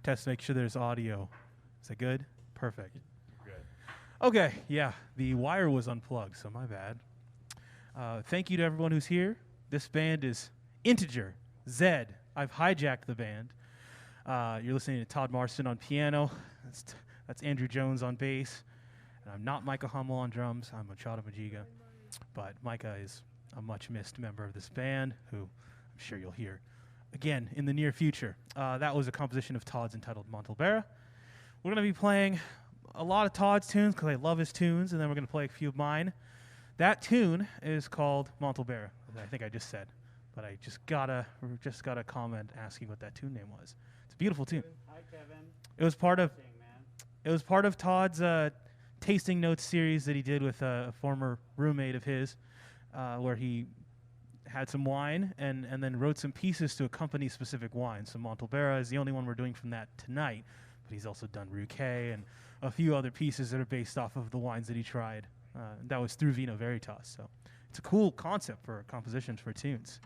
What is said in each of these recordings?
Test, make sure there's audio. Is that good? Perfect. Good. Okay, yeah, the wire was unplugged, so my bad. Thank you to everyone who's here. This band is Integer, Zed. I've hijacked the band. You're listening to Todd Marston on piano. That's Andrew Jones on bass. And I'm not Micah Hummel on drums. I'm MachadoMijiga. But Micah is a much-missed member of this band, who I'm sure you'll hear again in the near future. That was a composition of Todd's entitled Montalbera. We're going to be playing a lot of Todd's tunes because I love his tunes, and then we're going to play a few of mine. That tune is called Montalbera, I think I just said. But I just got a comment asking what that tune name was. It's a beautiful tune. Hi, Kevin. It was part of Todd's tasting notes series that he did with a former roommate of his, where he had some wine and then wrote some pieces to accompany specific wines. So Montalbera is the only one we're doing from that tonight, but he's also done Ruquet and a few other pieces that are based off of the wines that he tried. That was through Vino Veritas. So it's a cool concept for compositions for tunes.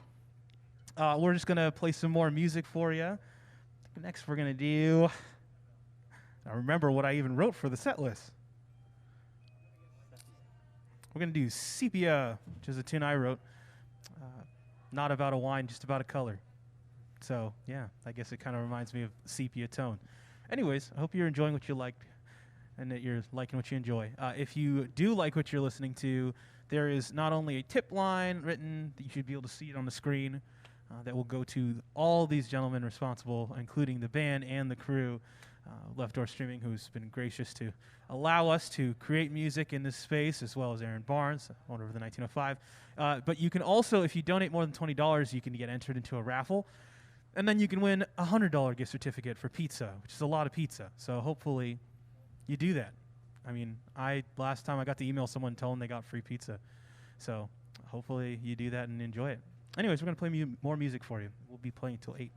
We're just going to play some more music for you. Next we're going to do... I remember what I even wrote for the set list. We're going to do Sepia, which is a tune I wrote. Not about a wine, just about a color. So, yeah, I guess it kind of reminds me of sepia tone. Anyways, I hope you're enjoying what you liked and that you're liking what you enjoy. If you do like what you're listening to, there is not only a tip line written, that you should be able to see it on the screen, that will go to all these gentlemen responsible, including the band and the crew, Left Door Streaming, who's been gracious to allow us to create music in this space, as well as Aaron Barnes, owner of the 1905. But you can also, if you donate more than $20, you can get entered into a raffle. And then you can win a $100 gift certificate for pizza, which is a lot of pizza. So hopefully you do that. I mean, last time I got to email someone telling them they got free pizza. So hopefully you do that and enjoy it. Anyways, we're going to play more music for you. We'll be playing till 8.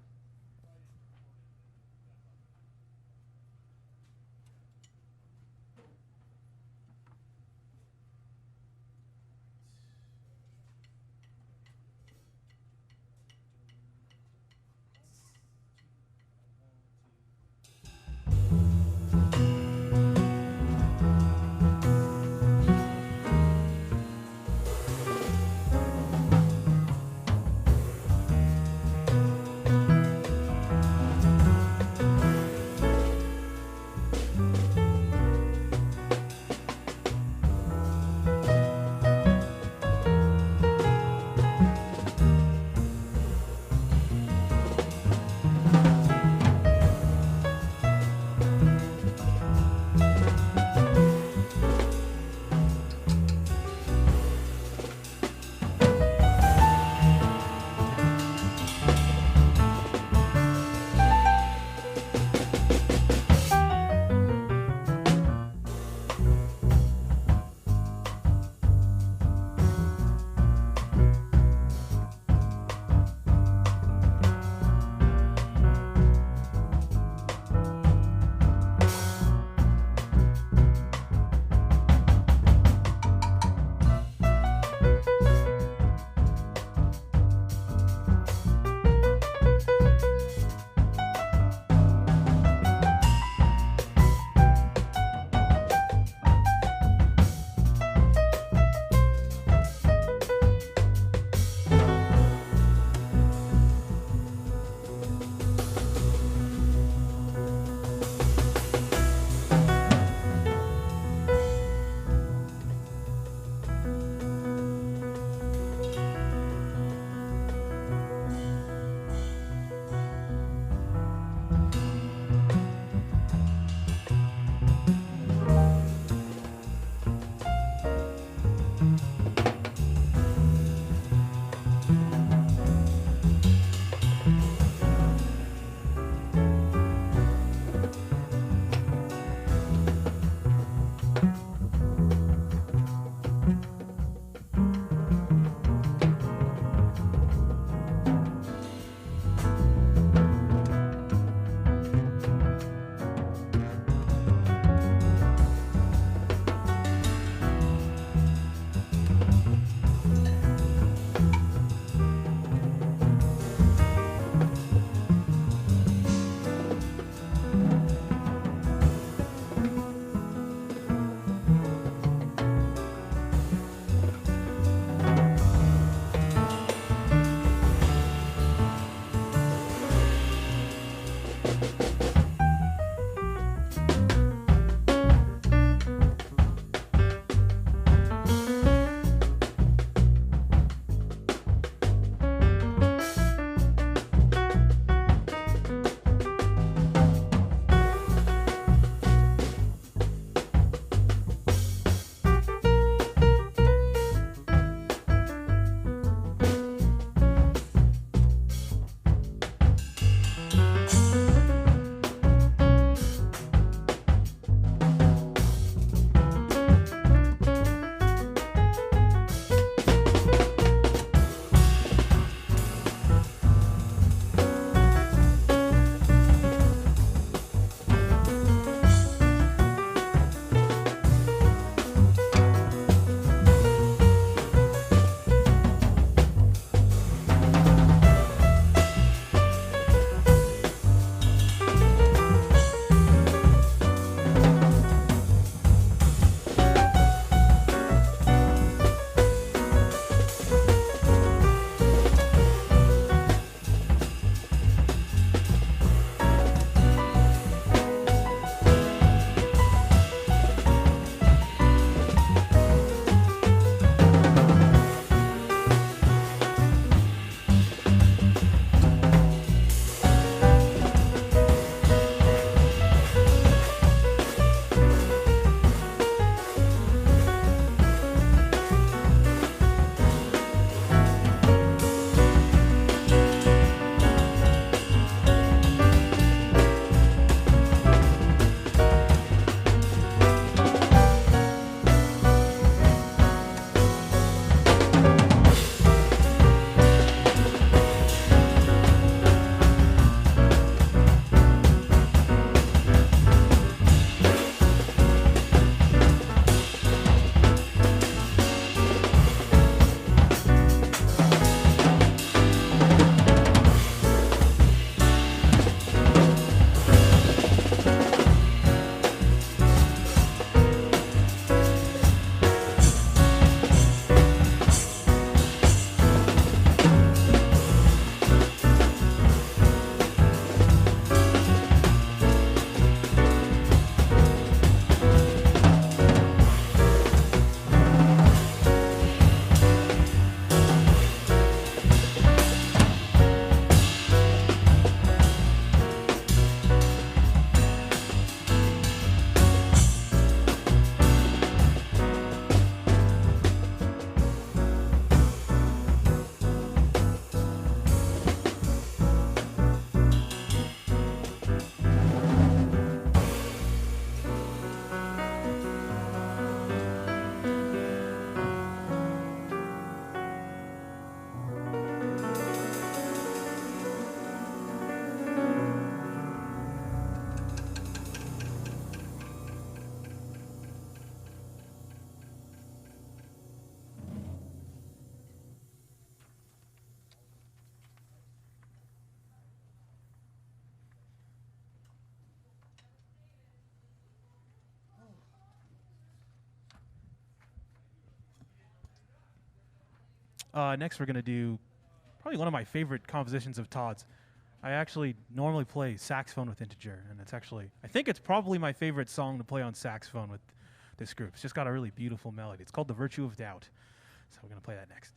Next, we're going to do probably one of my favorite compositions of Todd's. I actually normally play saxophone with Integer, and I think it's probably my favorite song to play on saxophone with this group. It's just got a really beautiful melody. It's called The Virtue of Doubt. So we're going to play that next.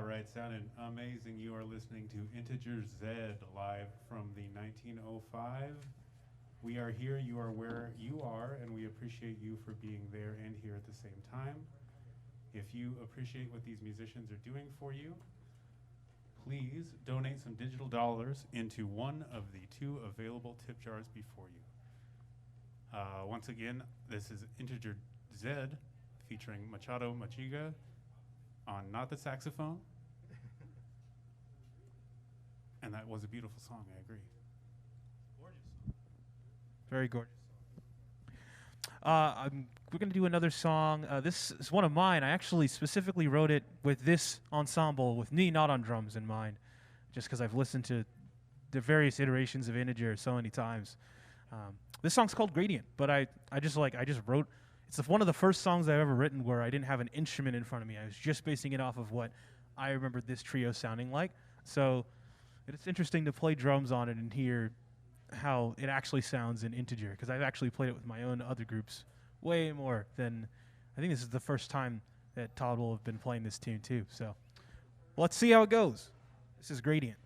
right, sounded amazing. You are listening to Integer Z live from the 1905. We are here, you are where you are, and we appreciate you for being there and here at the same time. If you appreciate what these musicians are doing for you, please donate some digital dollars into one of the two available tip jars before you. Once again, this is Integer Z featuring MachadoMijiga on Not the Saxophone. And that was a beautiful song, I agree. Gorgeous. Very gorgeous. We're going to do another song. This is one of mine. I actually specifically wrote it with this ensemble, with me not on drums in mind, just because I've listened to the various iterations of Integer so many times. This song's called Gradient, but I just wrote. It's one of the first songs I've ever written where I didn't have an instrument in front of me. I was just basing it off of what I remembered this trio sounding like. So it's interesting to play drums on it and hear how it actually sounds in Integer, because I've actually played it with my own other groups way more than, I think this is the first time that Todd will have been playing this tune too. So let's see how it goes. This is Gradient.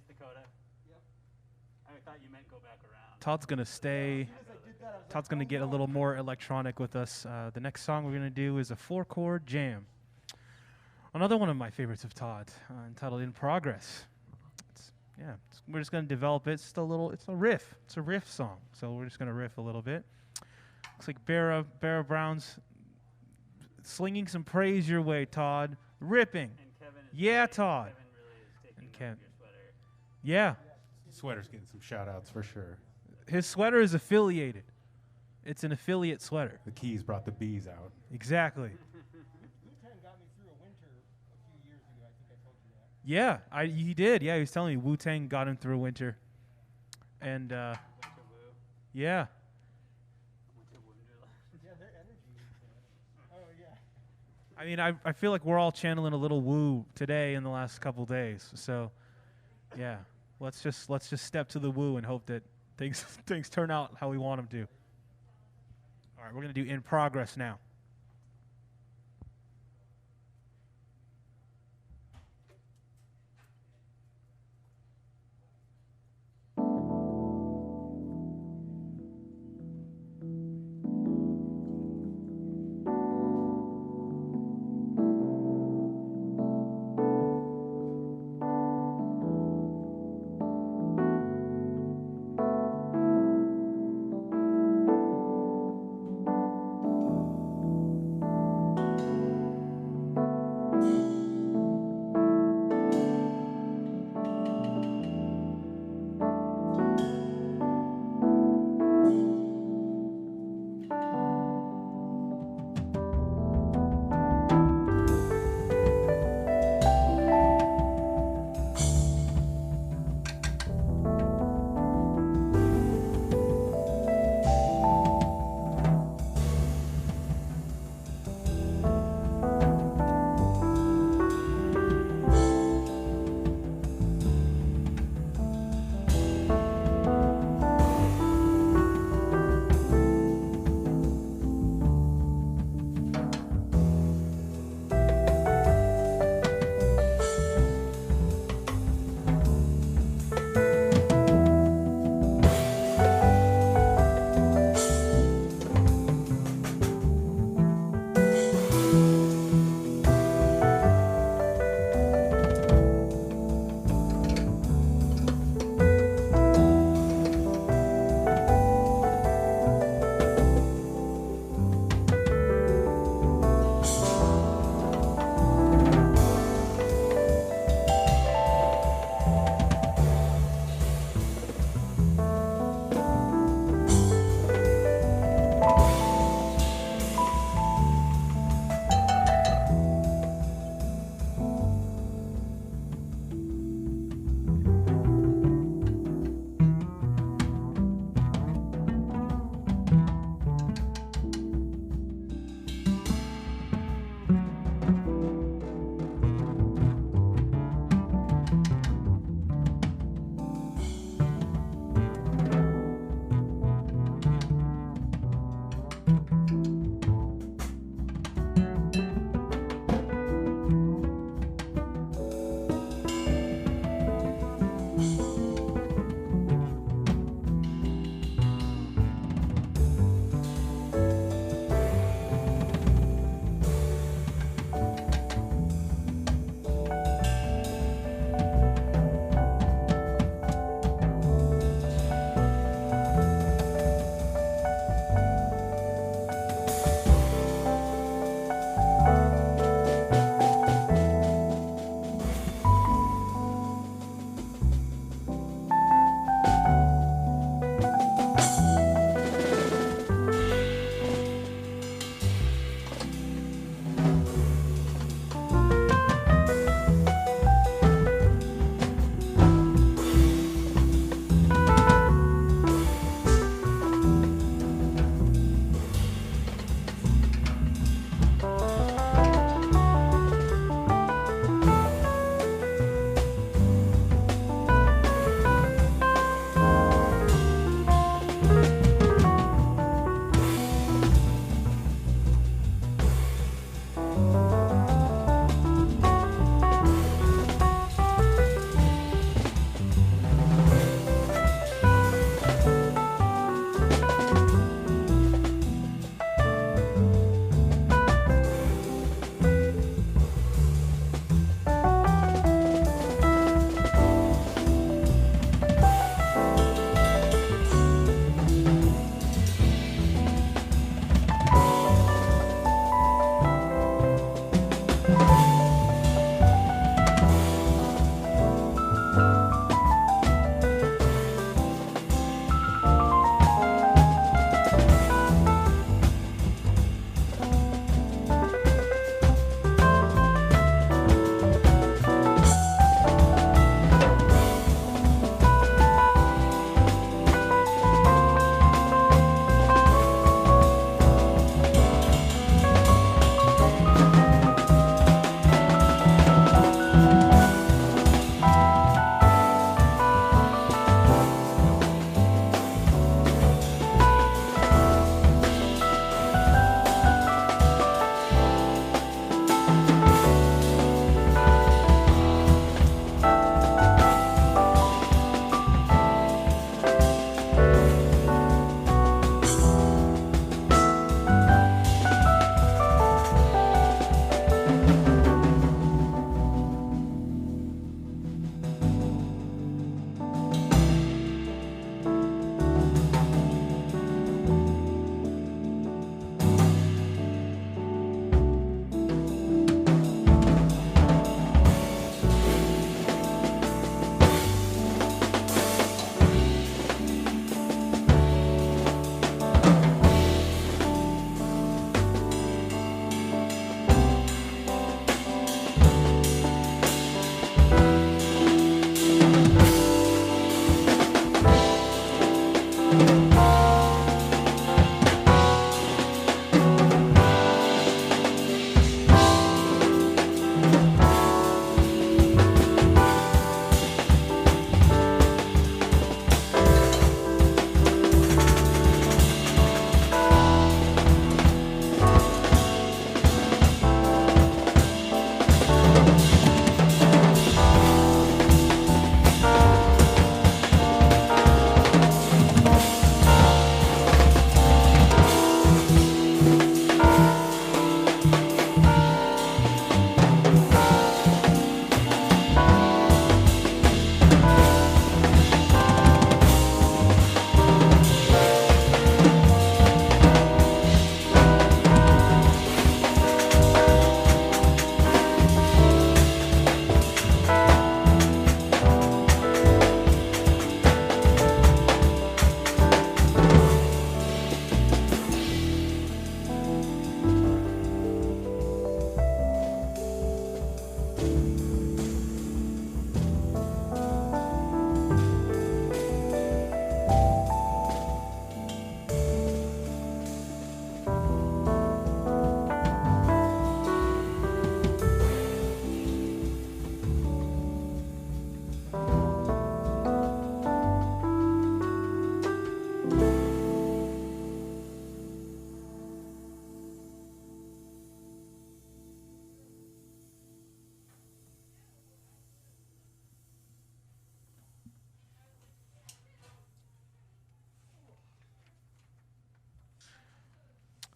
Dakota. Yep. I thought you meant go back around. Todd's going to stay. Todd's going to get a little more electronic with us. The next song we're going to do is a 4-chord jam. Another one of my favorites of Todd, entitled In Progress. We're just going to develop it. It's a riff. It's a riff song. So we're just going to riff a little bit. Looks like Barra Brown's slinging some praise your way, Todd. Ripping. Yeah, Todd. Kevin really is taking And Kev. your sweater. Yeah. Sweater's getting some shout-outs for sure. His sweater is affiliated. It's an affiliate sweater. The Keys brought the bees out. Exactly. Wu-Tang got me through a winter a few years ago. I think I told you that. Yeah, he did. Yeah, he was telling me Wu-Tang got him through winter. And, Winter Woo. yeah. Winter Wonderland. Yeah, their energy is oh, yeah. I mean, I feel like we're all channeling a little woo today in the last couple days. So, yeah, let's just step to the woo and hope that things turn out how we want them to. All right, we're gonna do In Progress now.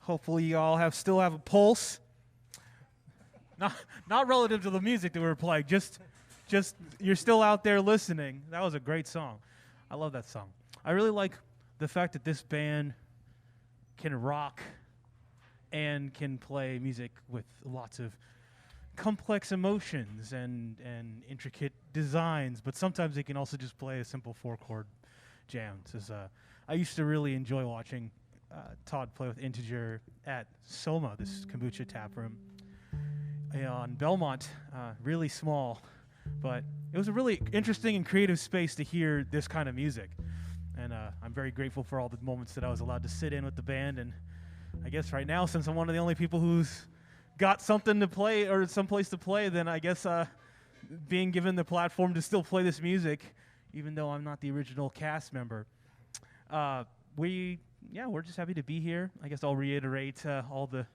Hopefully you all still have a pulse. Not relative to the music that we were playing, just you're still out there listening. That was a great song. I love that song. I really like the fact that this band can rock and can play music with lots of complex emotions and intricate designs, but sometimes they can also just play a simple 4-chord jams. I used to really enjoy watching Todd play with Integer at Soma, this kombucha tap room on Belmont. Really small, but it was a really interesting and creative space to hear this kind of music. And I'm very grateful for all the moments that I was allowed to sit in with the band. And I guess right now, since I'm one of the only people who's got something to play or someplace to play, then I guess being given the platform to still play this music, even though I'm not the original cast member. We're just happy to be here. I guess I'll reiterate all the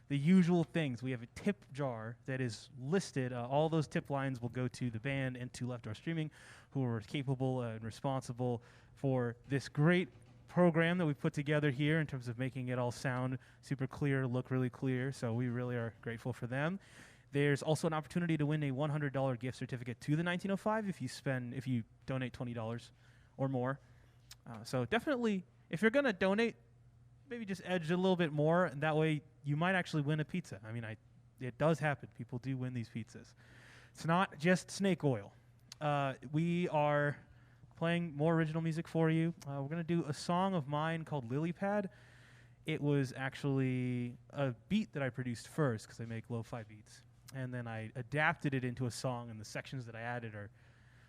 usual things. We have a tip jar that is listed. All those tip lines will go to the band and to Left Door Streaming, who are capable and responsible for this great program that we put together here in terms of making it all sound super clear, look really clear. So we really are grateful for them. There's also an opportunity to win a $100 gift certificate to the 1905 if you donate $20 or more. So definitely, if you're going to donate, maybe just edge it a little bit more, and that way you might actually win a pizza. I mean, it does happen. People do win these pizzas. It's not just snake oil. We are playing more original music for you. We're going to do a song of mine called Lily Pad. It was actually a beat that I produced first because I make lo-fi beats. And then I adapted it into a song, and the sections that I added are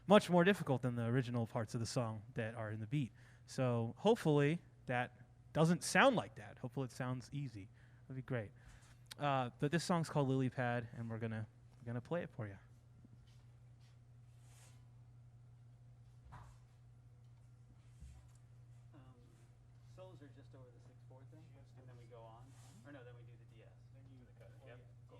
much more difficult than the original parts of the song that are in the beat. So hopefully that doesn't sound like that. Hopefully it sounds easy. That'd be great. But this song's called Lily Pad, and we're gonna play it for you. Solos are just over the 6/4 thing, and then we go on. Or no, then we do the DS. Then you do the cut. Yep. Cool.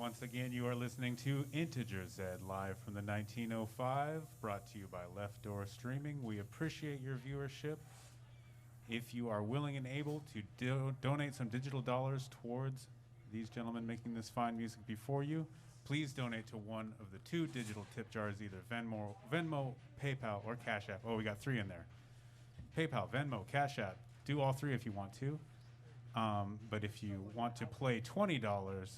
Once again, you are listening to Integer Z live from the 1905, brought to you by Left Door Streaming. We appreciate your viewership. If you are willing and able to donate some digital dollars towards these gentlemen making this fine music before you, please donate to one of the two digital tip jars, either Venmo, PayPal, or Cash App. Oh, we got three in there. PayPal, Venmo, Cash App. Do all three if you want to. But if you want to play $20,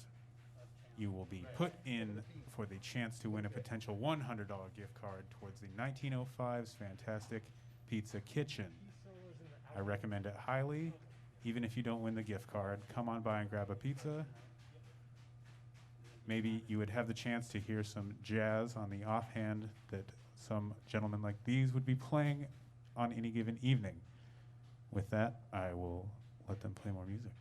you will be put in for the chance to win a potential $100 gift card towards the 1905's Fantastic Pizza Kitchen. I recommend it highly. Even if you don't win the gift card, come on by and grab a pizza. Maybe you would have the chance to hear some jazz on the offhand that some gentlemen like these would be playing on any given evening. With that, I will let them play more music.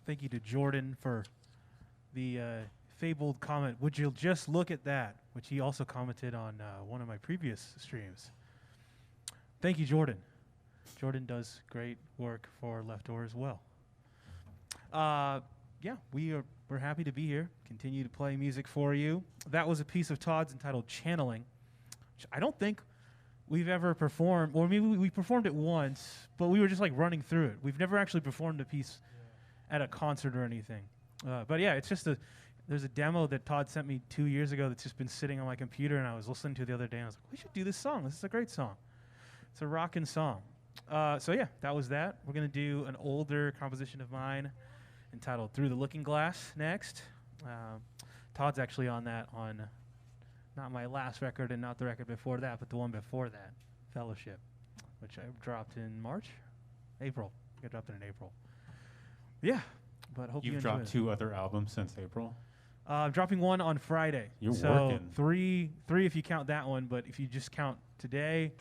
Thank you to Jordan for the fabled comment. Would you just look at that? Which he also commented on one of my previous streams. Thank you, Jordan. Jordan does great work for Left Door as well. Yeah, we're happy to be here. Continue to play music for you. That was a piece of Todd's entitled Channeling, which I don't think we've ever performed, or maybe we performed it once, but we were just like running through it. We've never actually performed a piece at a concert or anything. But yeah, it's just there's a demo that Todd sent me 2 years ago that's just been sitting on my computer, and I was listening to it the other day, and I was like, we should do this song. This is a great song. It's a rockin' song. So yeah, that was that. We're going to do an older composition of mine entitled Through the Looking Glass next. Todd's actually on that on not my last record and not the record before that, but the one before that, Fellowship, which I dropped in April. I dropped it in April. Yeah, but hope you enjoy it. You've dropped 2 other albums since April? I'm dropping one on Friday. You're so working. Three if you count that one, but if you just count today,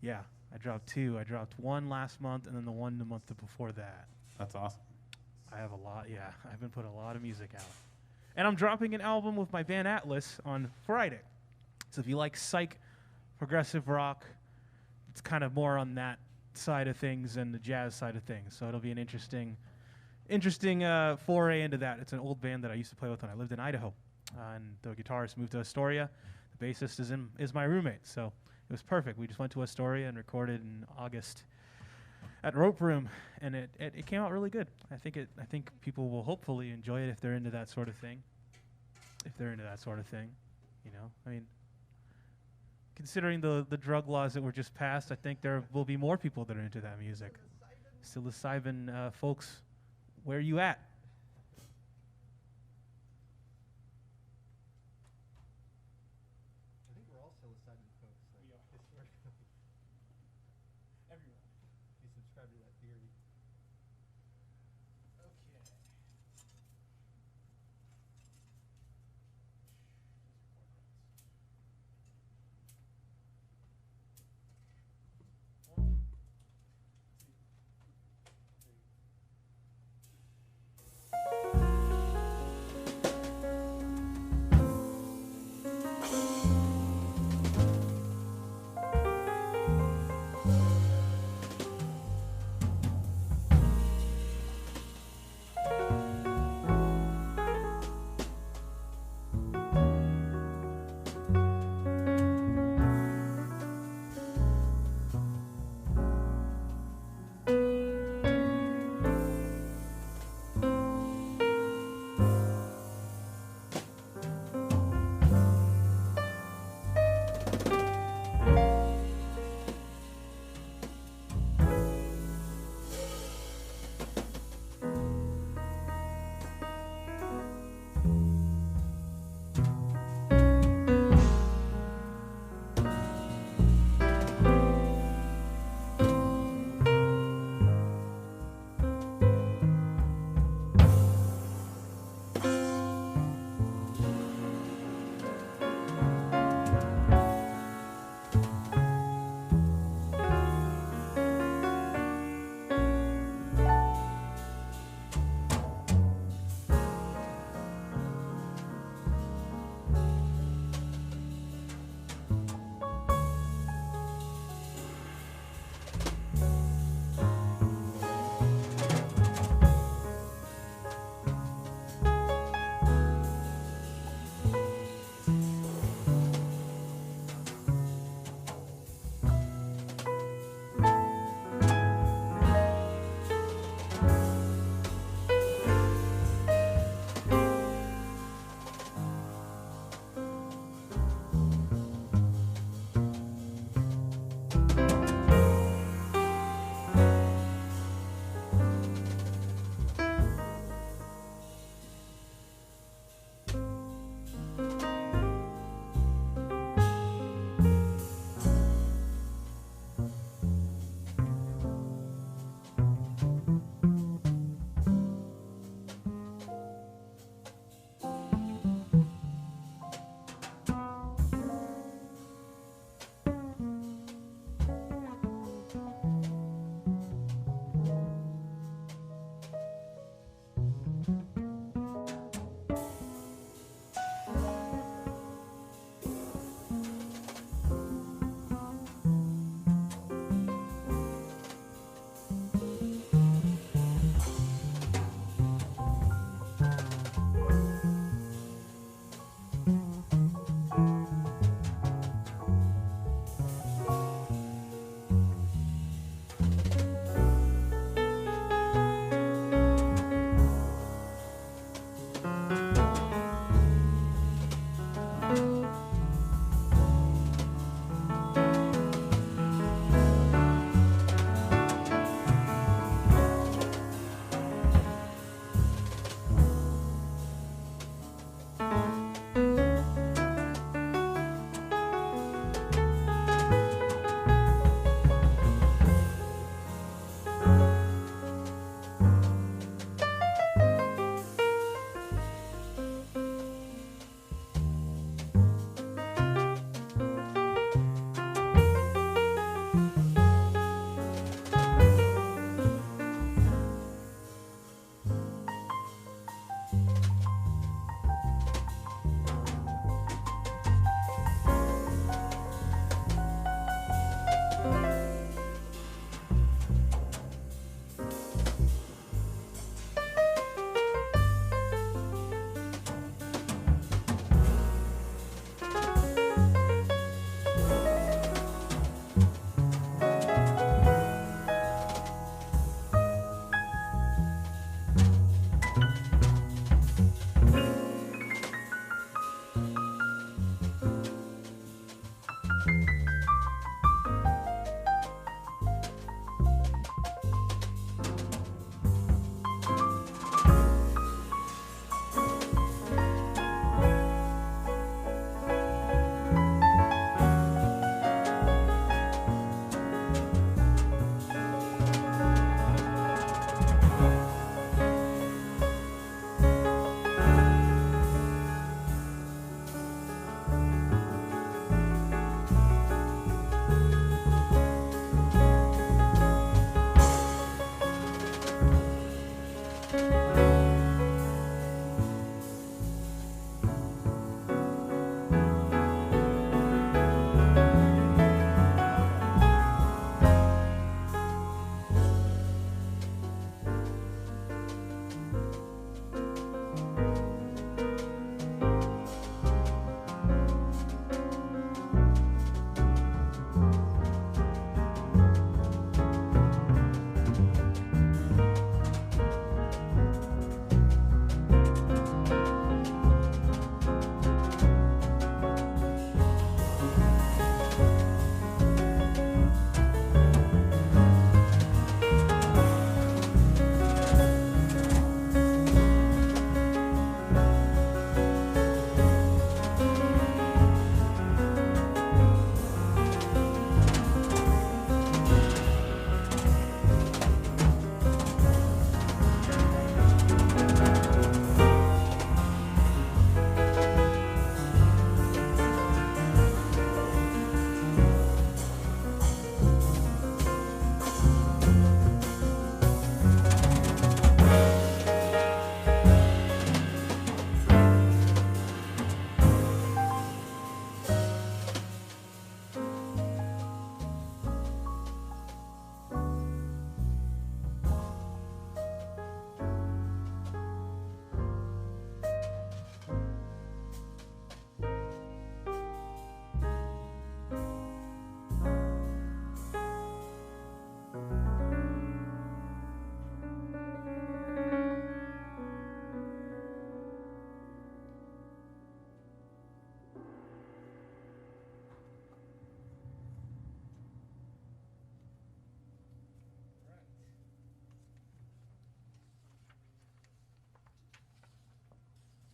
yeah, I dropped 2. I dropped one last month and then the one the month before that. That's awesome. I have a lot, yeah. I've been putting a lot of music out. And I'm dropping an album with my band Atlas on Friday. So if you like psych, progressive rock, it's kind of more on that side of things than the jazz side of things. So it'll be an interesting foray into that. It's an old band that I used to play with when I lived in Idaho. And the guitarist moved to Astoria. The bassist is my roommate. So it was perfect. We just went to Astoria and recorded in August at Rope Room, and it came out really good. I think people will hopefully enjoy it if they're into that sort of thing. You know, I mean, considering the drug laws that were just passed, I think there will be more people that are into that music. Psilocybin folks, where are you at? I think we're all psilocybin folks. Like, we are. Historically. Everyone. You subscribe to that theory. Okay.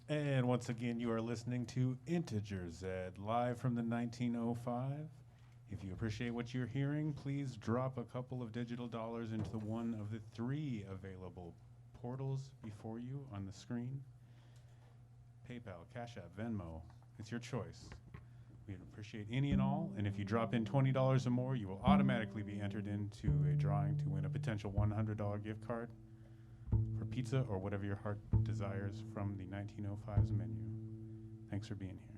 And once again, you are listening to Integer Z live from the 1905. If you appreciate what you're hearing, please drop a couple of digital dollars into one of the 3 available portals before you on the screen. PayPal, Cashapp, Venmo, it's your choice. We'd appreciate any and all, and if you drop in $20 or more, you will automatically be entered into a drawing to win a potential $100 gift card for pizza or whatever your heart desires from the 1905's menu. Thanks for being here.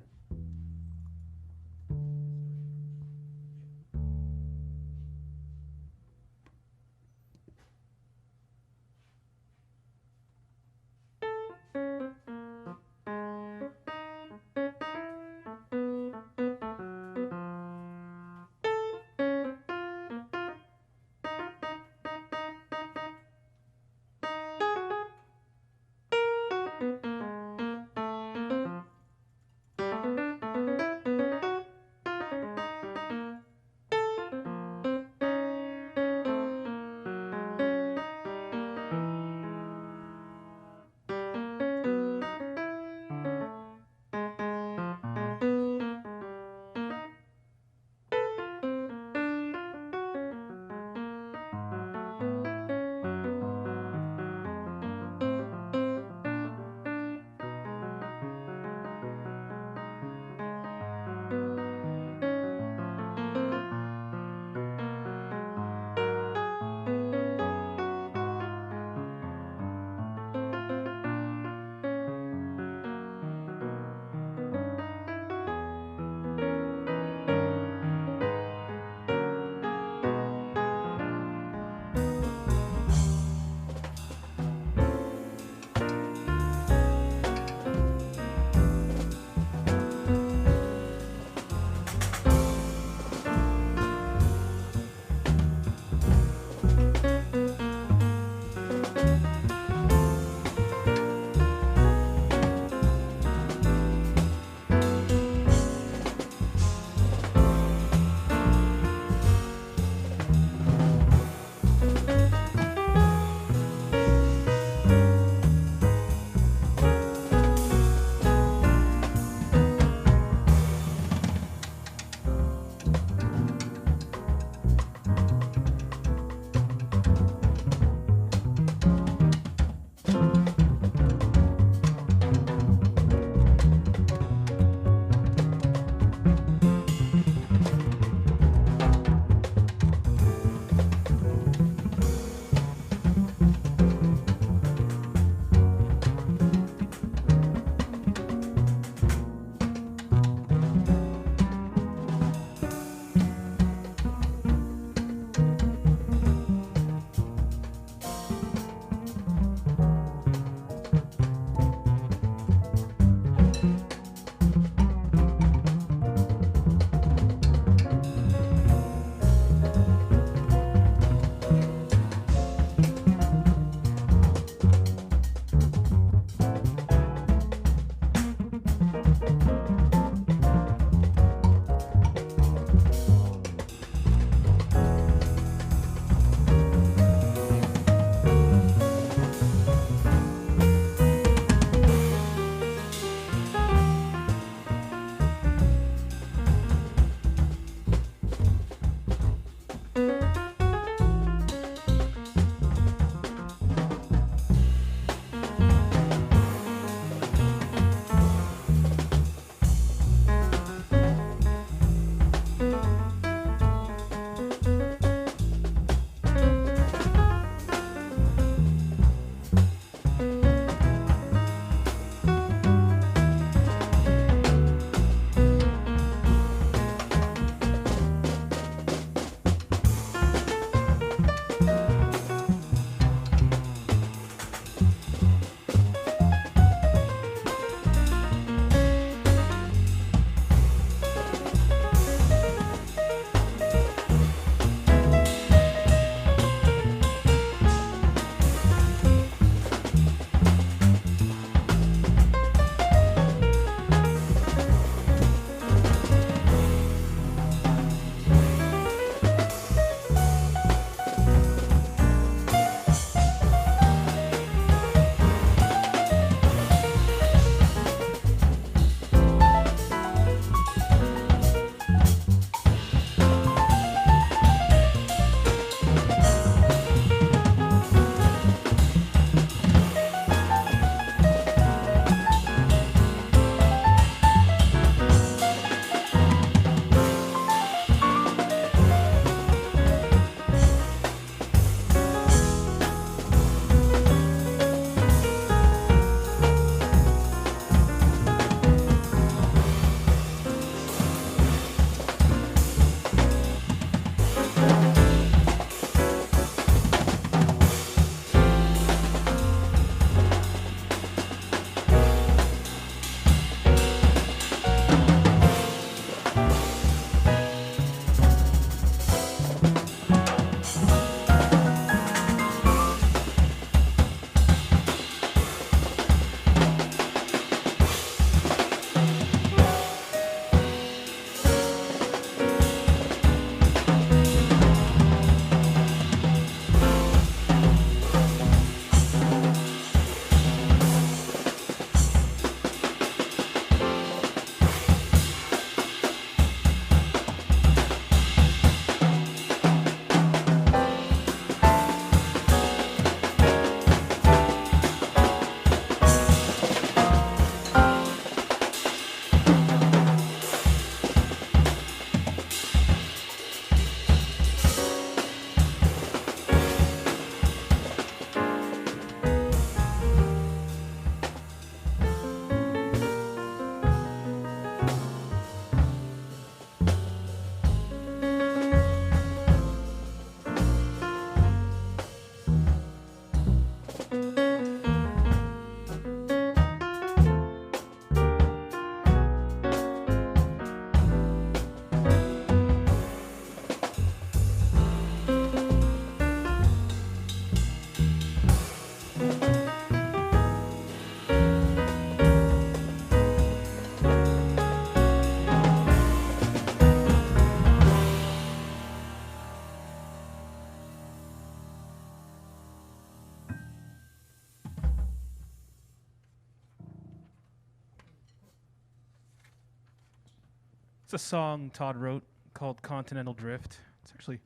It's a song Todd wrote called Continental Drift. It's actually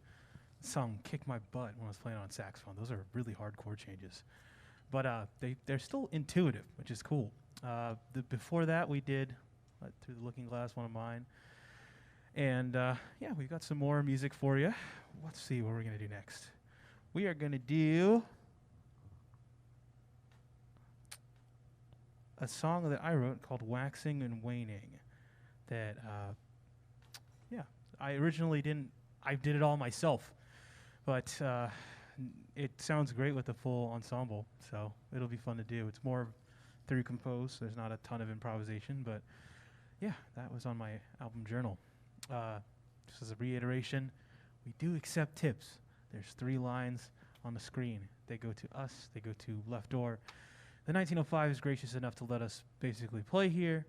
a song kicked my butt when I was playing on saxophone. Those are really hard chord changes. But they're still intuitive, which is cool. Before that, we did Through the Looking Glass, one of mine. And yeah, we've got some more music for you. Let's see what we're going to do next. We are going to do a song that I wrote called Waxing and Waning. That, yeah, I originally didn't, I did it all myself. But it sounds great with the full ensemble, so it'll be fun to do. It's more through compose. There's not a ton of improvisation, but yeah, that was on my album journal. Just as a reiteration, we do accept tips. There's 3 lines on the screen. They go to us. They go to Left Door. The 1905 is gracious enough to let us basically play here,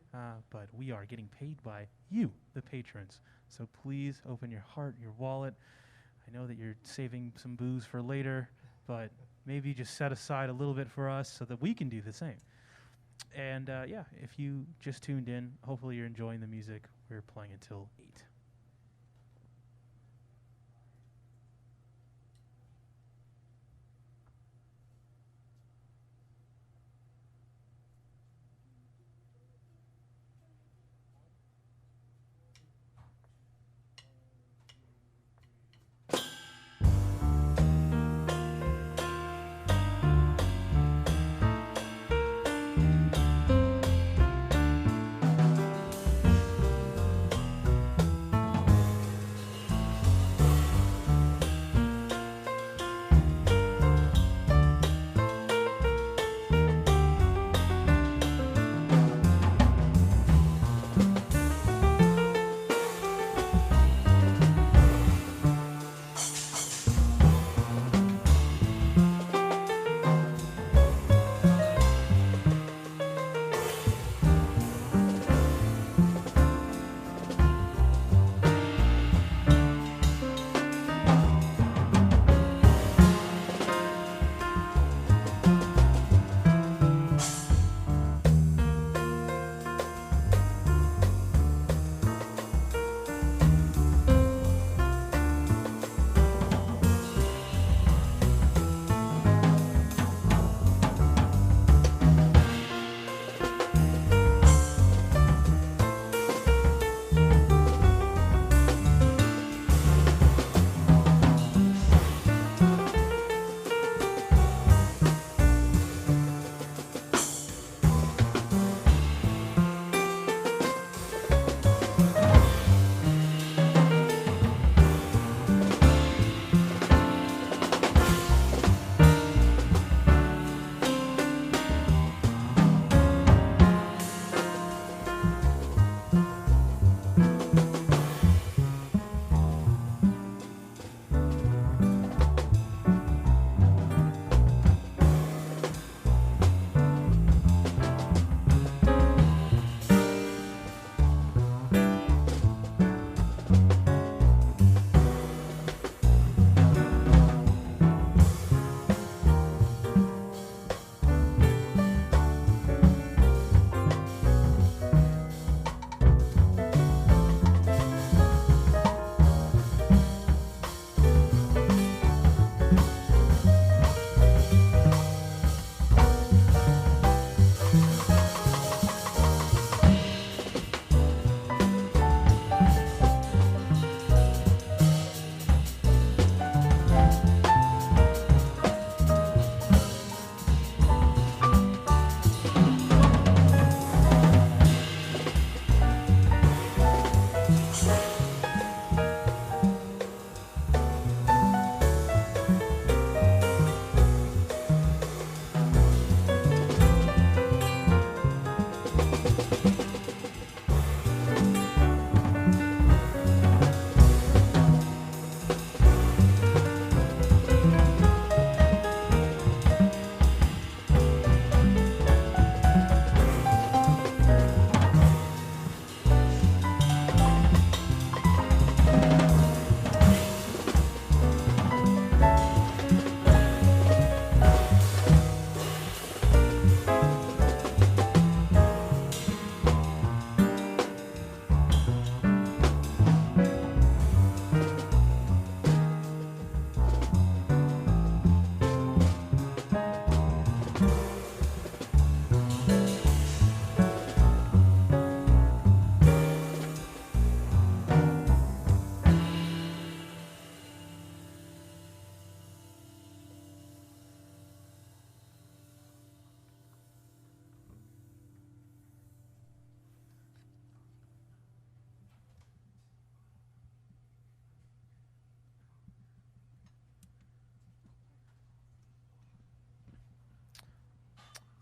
but we are getting paid by you, the patrons. So please open your heart, your wallet. I know that you're saving some booze for later, but maybe just set aside a little bit for us so that we can do the same. And yeah, if you just tuned in, hopefully you're enjoying the music. We're playing until 8.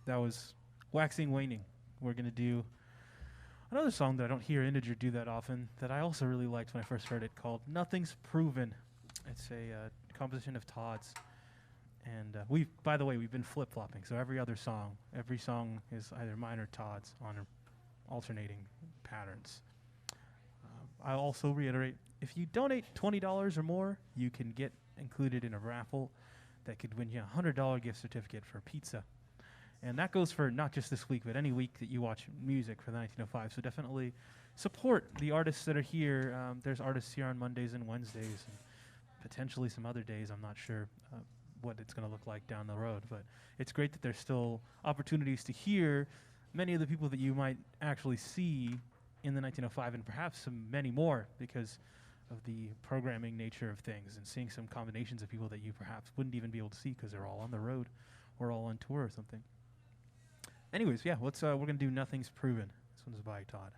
that was Waxing Waning. We're going to do another song that I don't hear Integer do that often that I also really liked when I first heard it, called Nothing's Proven. It's a composition of Todd's. And by the way, we've been flip-flopping. So every song is either mine or Todd's on alternating patterns. I'll also reiterate, if you donate $20 or more, you can get included in a raffle that could win you a $100 gift certificate for pizza. And that goes for not just this week, but any week that you watch music for the 1905. So definitely support the artists that are here. There's artists here on Mondays and Wednesdays, and potentially some other days. I'm not sure what it's going to look like down the road. But it's great that there's still opportunities to hear many of the people that you might actually see in the 1905, and perhaps many more because of the programming nature of things, and seeing some combinations of people that you perhaps wouldn't even be able to see because they're all on the road or all on tour or something. Anyways, yeah, we're going to do Nothing's Proven. This one's by Todd.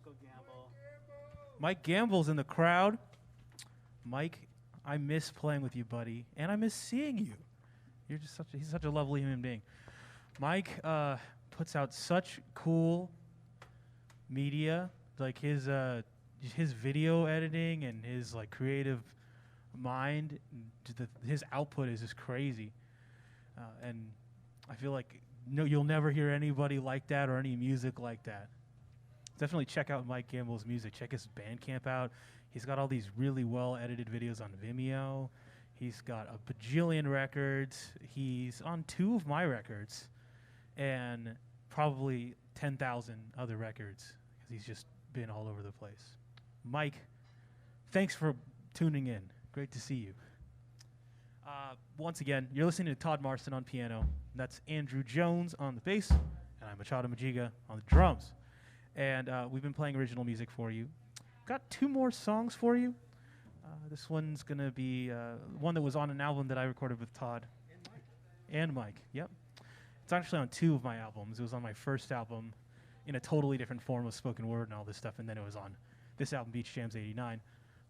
Michael Gamble. Mike Gamble's in the crowd. Mike, I miss playing with you, buddy, and I miss seeing you. He's such a lovely human being. Mike puts out such cool media, like his video editing and his like creative mind. His output is just crazy, and I feel like you'll never hear anybody like that or any music like that. Definitely check out Mike Gamble's music. Check his Bandcamp out. He's got all these really well edited videos on Vimeo. He's got a bajillion records. He's on 2 of my records and probably 10,000 other records because he's just been all over the place. Mike, thanks for tuning in. Great to see you. Once again, you're listening to Todd Marston on piano. That's Andrew Jones on the bass, and I'm MachadoMijiga on the drums. And we've been playing original music for you. Got 2 more songs for you. This one's going to be one that was on an album that I recorded with Todd. And Mike, yep. It's actually on 2 of my albums. It was on my first album in a totally different form of spoken word and all this stuff, and then it was on this album, Beach Jams 89,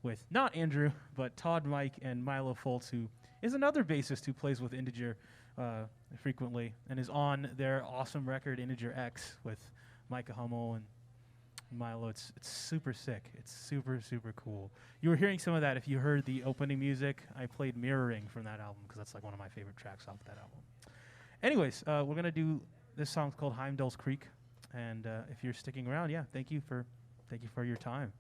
with not Andrew, but Todd, Mike, and Milo Foltz, who is another bassist who plays with Integer frequently and is on their awesome record, Integer X, with Micah Hummel and Milo. It's super sick. It's super, super cool. You were hearing some of that if you heard the opening music. I played Mirroring from that album because that's like one of my favorite tracks off that album. Anyways, we're going to do this song called Heimdall's Creek. And if you're sticking around, yeah, thank you for your time.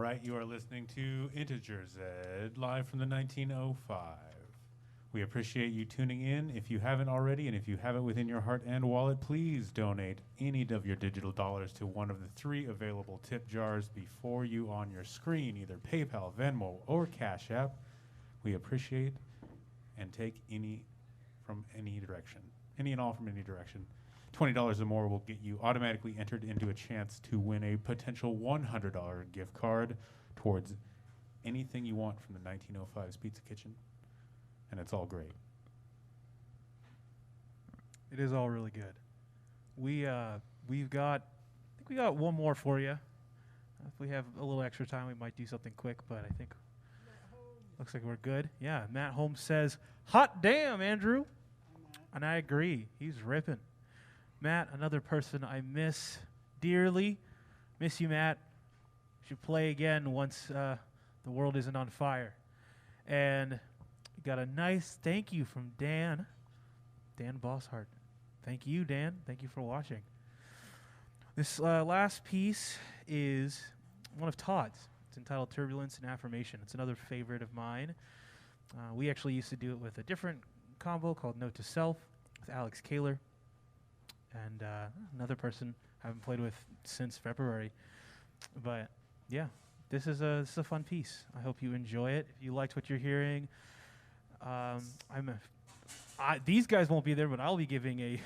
right, you are listening to Integer Z live from the 1905. We appreciate you tuning in. If you haven't already, and if you have it within your heart and wallet, please donate any of your digital dollars to one of the 3 available tip jars before you on your screen, either PayPal, Venmo, or Cashapp. We appreciate and take any from any direction, any and all from any direction. $20 or more will get you automatically entered into a chance to win a potential $100 gift card towards anything you want from the 1905's Pizza Kitchen. And it's all great. It is all really good. We've got, I think we got one more for you. If we have a little extra time, we might do something quick, but I think looks like we're good. Yeah, Matt Holmes says, "Hot damn, Andrew," and I agree. He's ripping. Matt, another person I miss dearly. Miss you, Matt. Should play again once the world isn't on fire. And we got a nice thank you from Dan Bosshart. Thank you, Dan. Thank you for watching. This last piece is one of Todd's. It's entitled Turbulence and Affirmation. It's another favorite of mine. We actually used to do it with a different combo called Note to Self with Alex Kaler. And another person I haven't played with since February. But yeah, this is a fun piece. I hope you enjoy it. If you liked what you're hearing, these guys won't be there, but I'll be giving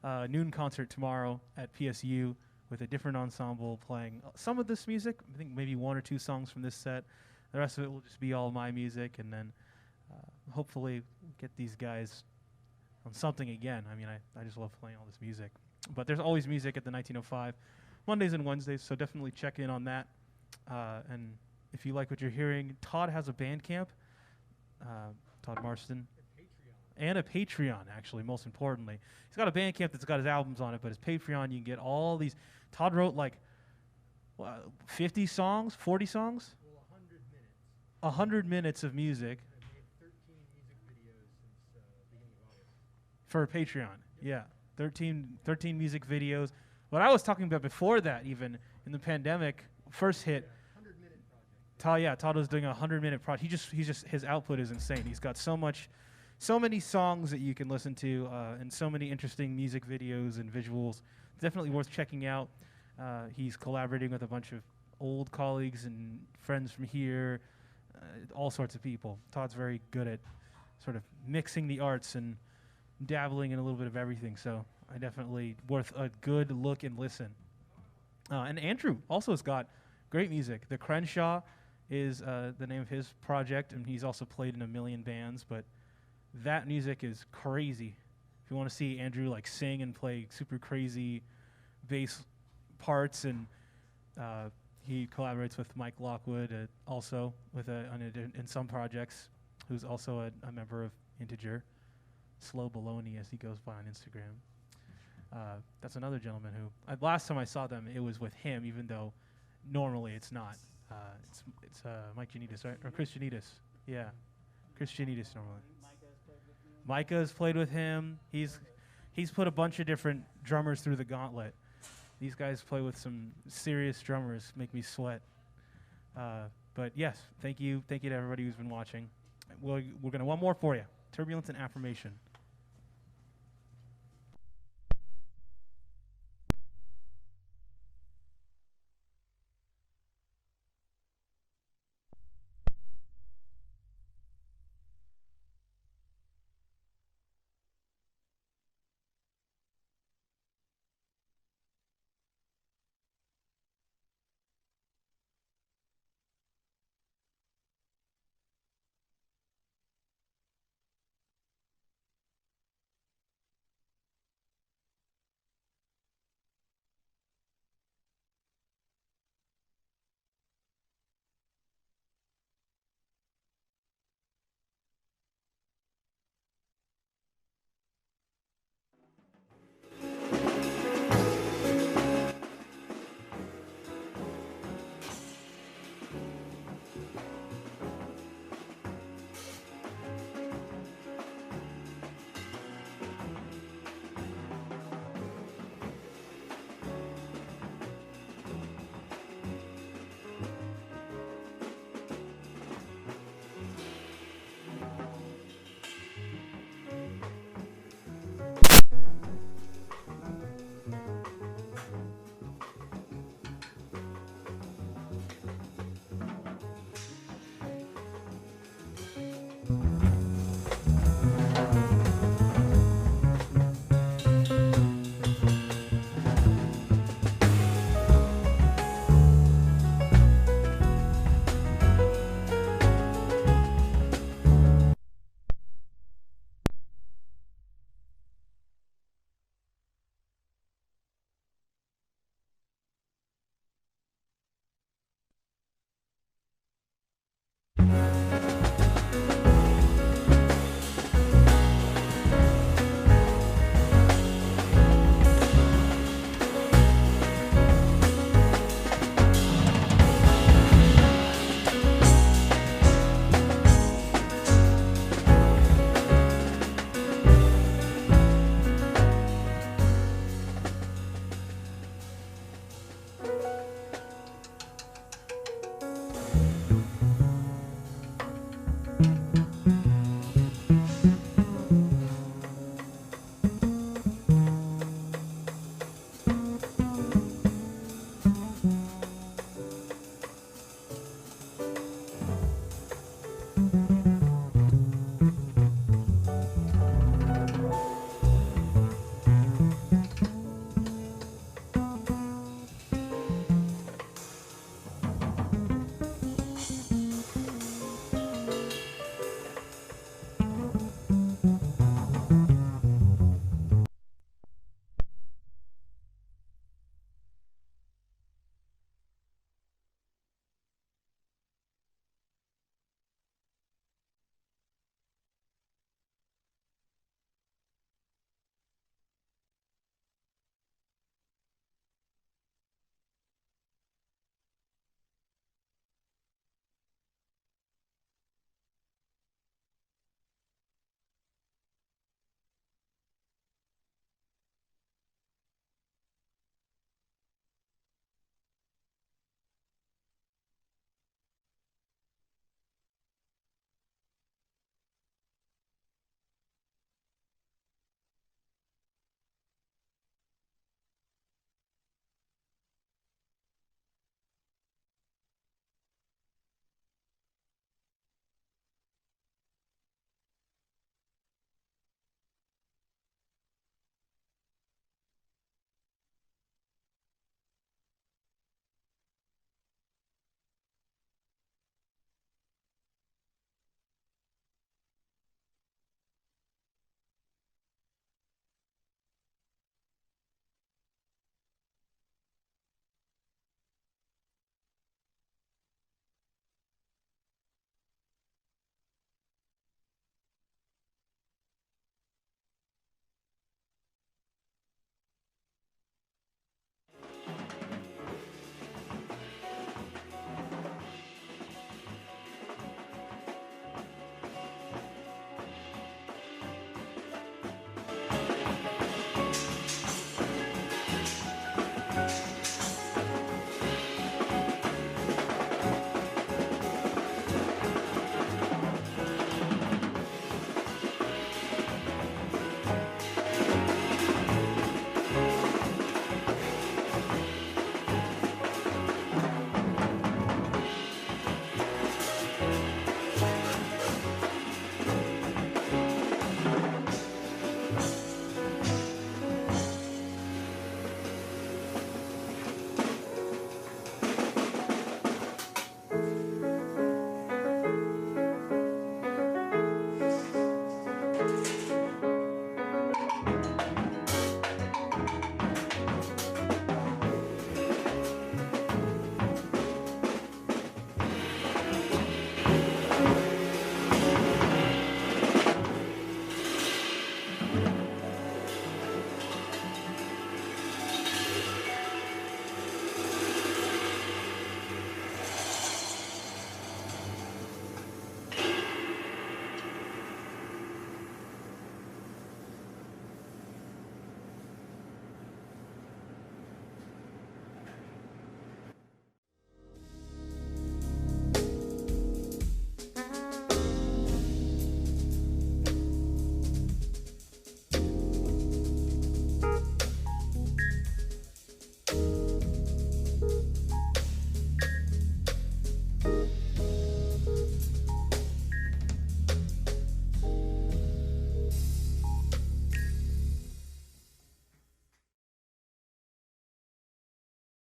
a noon concert tomorrow at PSU with a different ensemble playing some of this music. I think maybe 1 or 2 songs from this set. The rest of it will just be all my music, and then hopefully get these guys on something again. I mean, I just love playing all this music. But there's always music at the 1905, Mondays and Wednesdays, so definitely check in on that. And if you like what you're hearing, Todd has a Bandcamp, Todd Marston. And a Patreon, actually, most importantly. He's got a Bandcamp that's got his albums on it, but his Patreon, you can get all these. Todd wrote like 50 songs, 40 songs? Well, 100 minutes. 100 minutes of music. I've made 13 music videos since beginning of August. For Patreon, yeah. 13 music videos. What I was talking about before that, even in the pandemic, first hit. 100-minute project. Todd was doing a 100-minute project. His output is insane. He's got so many songs that you can listen to, and so many interesting music videos and visuals. Definitely worth checking out. He's collaborating with a bunch of old colleagues and friends from here, all sorts of people. Todd's very good at sort of mixing the arts and dabbling in a little bit of everything. So I definitely worth a good look and listen. And Andrew also has got great music. The Crenshaw is the name of his project, and he's also played in a million bands, but that music is crazy. If you want to see Andrew like sing and play super crazy bass parts, and he collaborates with Mike Lockwood also with in some projects, who's also a member of Integer, Slow Baloney as he goes by on Instagram. That's another gentleman who last time I saw them, it was with him, even though normally it's not. It's Mike Janidis, right? Or Chris Janidis. Yeah, Chris Janidis normally. Micah's played with him. He's put a bunch of different drummers through the gauntlet. These guys play with some serious drummers, make me sweat. But yes, thank you to everybody who's been watching. We're gonna one more for you. Turbulence and Affirmation.